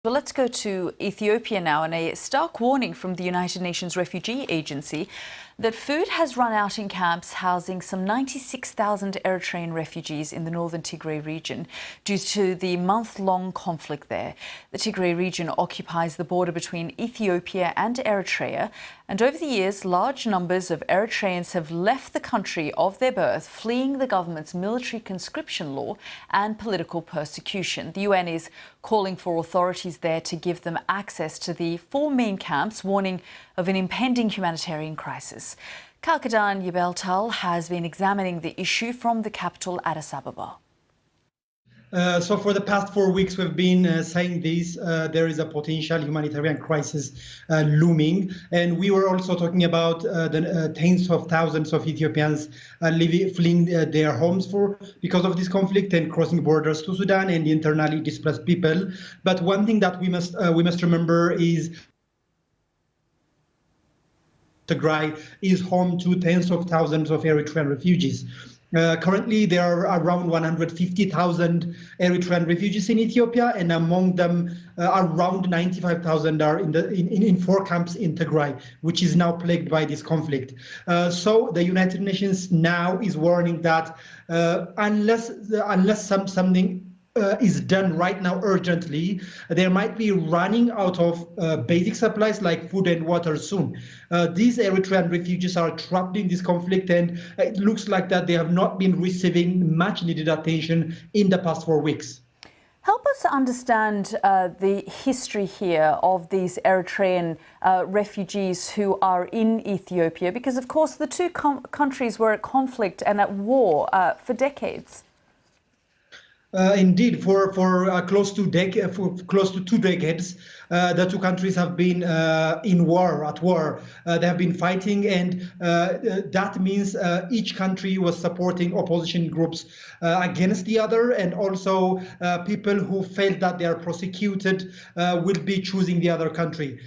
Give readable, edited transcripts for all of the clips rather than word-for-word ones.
Well, let's go to Ethiopia now, and a stark warning from the United Nations Refugee Agency that food has run out in camps housing some 96,000 Eritrean refugees in the northern Tigray region due to the month-long conflict there. The Tigray region occupies the border between Ethiopia and Eritrea, and over the years, large numbers of Eritreans have left the country of their birth, fleeing the government's military conscription law and political persecution. The UN is calling for authorities there to give them access to the 4 main camps, warning of an impending humanitarian crisis. Kalkadan Yebeltal has been examining the issue from the capital, Addis Ababa. So for the past 4 weeks, we've been saying this, there is a potential humanitarian crisis looming. And we were also talking about the tens of thousands of Ethiopians fleeing their homes because of this conflict and crossing borders to Sudan and the internally displaced people. But one thing that we must remember is Tigray is home to tens of thousands of Eritrean refugees. Currently, there are around 150,000 Eritrean refugees in Ethiopia, and among them, around 95,000 are in 4 camps in Tigray, which is now plagued by this conflict. So the United Nations now is warning that unless something is done right now urgently, there might be running out of basic supplies like food and water soon. These Eritrean refugees are trapped in this conflict, and it looks like that they have not been receiving much needed attention in the past 4 weeks. Help us understand the history here of these Eritrean refugees who are in Ethiopia, because of course the two countries were at conflict and at war for decades. Indeed, for close to 2 decades, the two countries have been at war. They have been fighting, and that means each country was supporting opposition groups against the other, and also people who felt that they are persecuted will be choosing the other country.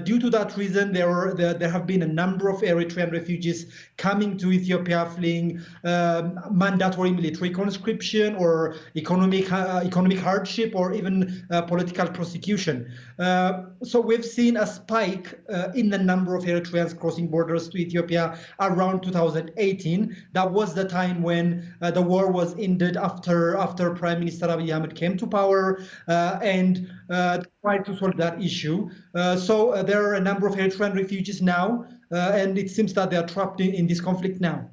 Due to that reason, there have been a number of Eritrean refugees coming to Ethiopia, fleeing mandatory military conscription or economic hardship or even political prosecution. So we've seen a spike in the number of Eritreans crossing borders to Ethiopia around 2018. That was the time when the war was ended after Prime Minister Abiy Ahmed came to power and tried to solve that issue. So there are a number of Eritrean refugees now, and it seems that they are trapped in this conflict now.